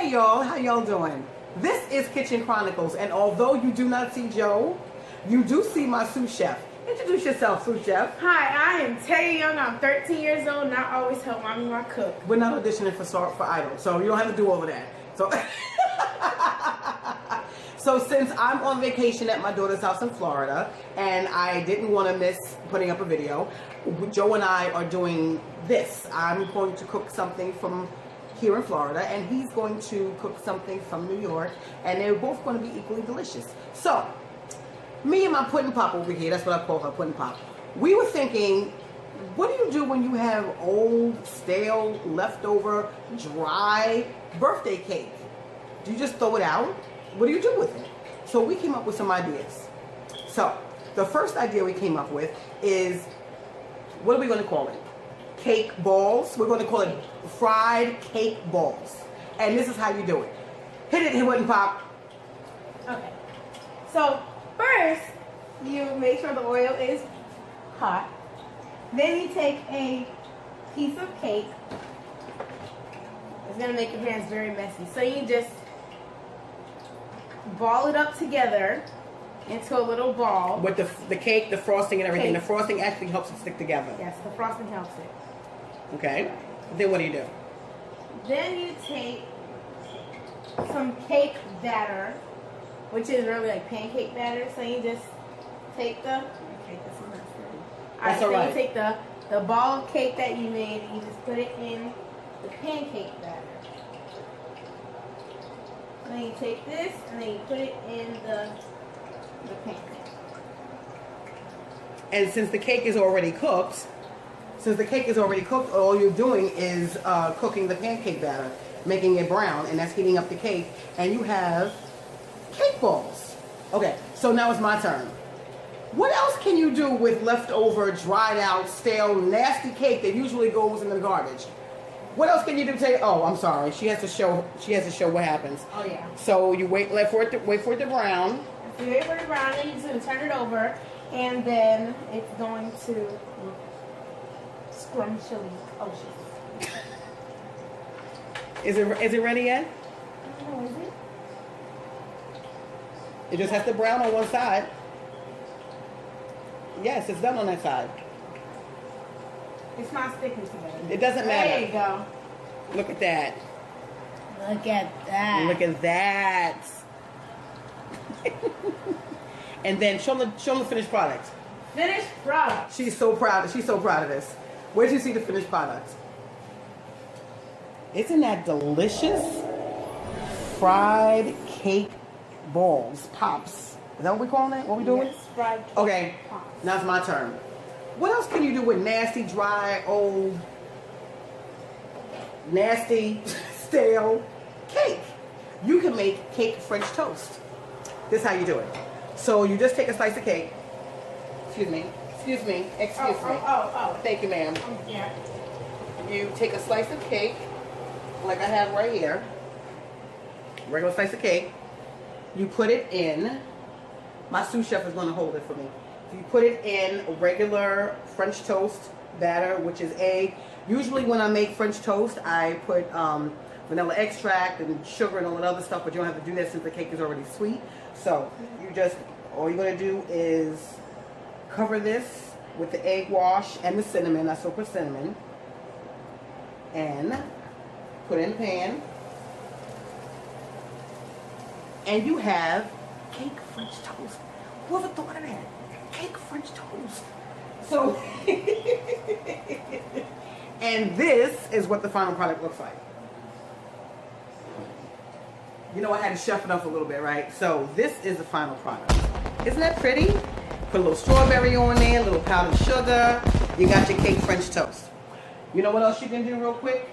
Hey y'all, how y'all doing? This is Kitchen Chronicles, and although you do not see Joe, you do see my sous chef. Introduce yourself, sous chef. Hi, I am Taya Young. I'm 13 years old, and I always help mommy while I cook. We're not auditioning for Idol, so you don't have to do all of that. So, so since I'm on vacation at my daughter's house in Florida, and I didn't want to miss putting up a video, Joe and I are doing this. I'm going to cook something from here in Florida, and he's going to cook something from New York, and they're both going to be equally delicious. So, me and my pudding pop over here, that's what I call her, pudding pop, we were thinking, what do you do when you have old, stale, leftover, dry birthday cake? Do you just throw it out? What do you do with it? So we came up with some ideas. So, the first idea we came up with is, what are we going to call it? Cake balls. We're going to call it fried cake balls. And this is how you do it. Hit it, pudding pop. Okay. So, first, you make sure the oil is hot. Then you take a piece of cake. It's going to make your hands very messy. So you just ball it up together into a little ball. With the cake, the frosting and everything. Cake. The frosting actually helps it stick together. Yes, the frosting helps it. Okay. Then what do you do? Then you take some cake batter, which is really like pancake batter. So you just take the, okay, this one that's ready. That's all right. So you take the ball of cake that you made and you just put it in the pancake batter. And then you take this and then you put it in the pancake. And since the cake is already cooked, all you're doing is cooking the pancake batter, making it brown, and that's heating up the cake, and you have cake balls. Okay, so now it's my turn. What else can you do with leftover, dried out, stale, nasty cake that usually goes in the garbage? What else can you do? Oh, I'm sorry. She has to show what happens. Oh yeah. So you wait for it to brown. So you wait for it to brown, and you're just gonna turn it over, and then it's going to look scrumptious. Is it ready yet? I don't know, is it? It just has to brown on one side. Yes, it's done on that side. It's not sticking together. It doesn't matter. There you go. Look at that. Look at that. Look at that. And then show them the finished product. Finished product. She's so proud. She's so proud of this. Where'd you see the finished product? Isn't that delicious? Fried cake balls, pops. Is that what we're calling it? What we doing? Yes, fried cake Okay. pops. Now it's my turn. What else can you do with nasty, dry, old, nasty, stale cake? You can make cake French toast. This is how you do it. So you just take a slice of cake. Excuse me. Oh. Thank you, ma'am. Yeah. You take a slice of cake, like I have right here. Regular slice of cake. You put it in. My sous chef is going to hold it for me. You put it in a regular French toast batter, which is egg. Usually when I make French toast, I put vanilla extract and sugar and all that other stuff, but you don't have to do that since the cake is already sweet. So all you're going to do is cover this with the egg wash and the cinnamon. I still put cinnamon. And put it in the pan. And you have cake French toast. Whoever thought of that? Cake French toast. So, and this is what the final product looks like. You know I had to chef it up a little bit, right? So this is the final product. Isn't that pretty? Put a little strawberry on there, a little powdered sugar. You got your cake French toast. You know what else you can do real quick?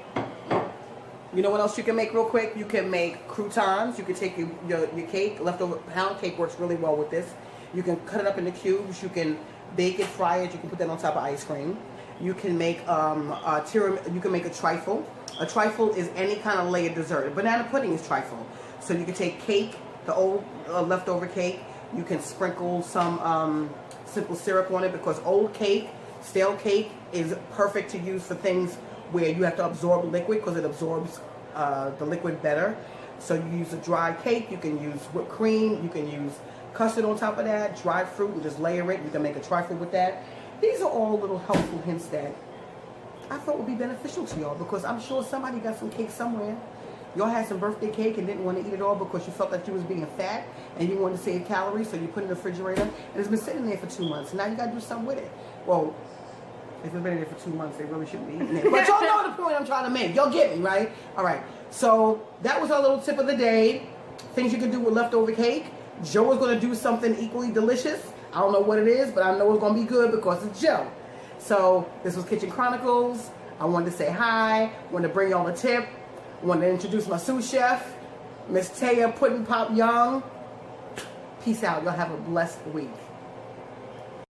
You know what else you can make real quick? You can make croutons. You can take your cake, leftover pound cake works really well with this. You can cut it up into cubes. You can bake it, fry it. You can put that on top of ice cream. You can make you can make a trifle. A trifle is any kind of layered dessert. Banana pudding is trifle. So you can take cake, the old leftover cake. You can sprinkle some simple syrup on it, because old cake, stale cake, is perfect to use for things where you have to absorb liquid, because it absorbs the liquid better. So you use a dry cake, you can use whipped cream, you can use custard on top of that, dried fruit, and just layer it. You can make a trifle with that. These are all little helpful hints that I thought would be beneficial to y'all, because I'm sure somebody got some cake somewhere. Y'all had some birthday cake and didn't want to eat it all because you felt like you was being fat and you wanted to save calories, so you put it in the refrigerator, and it's been sitting there for 2 months. Now you got to do something with it. Well, if it's been there for 2 months, they really shouldn't be eating it. But y'all know the point I'm trying to make. Y'all get me, right? All right. So that was our little tip of the day. Things you can do with leftover cake. Joe is going to do something equally delicious. I don't know what it is, but I know it's going to be good because it's Joe. So this was Kitchen Chronicles. I wanted to say hi. Wanted to bring y'all a tip. Wanted to introduce my sous chef, Miss Taya Pudding Pop Young. Peace out. Y'all have a blessed week.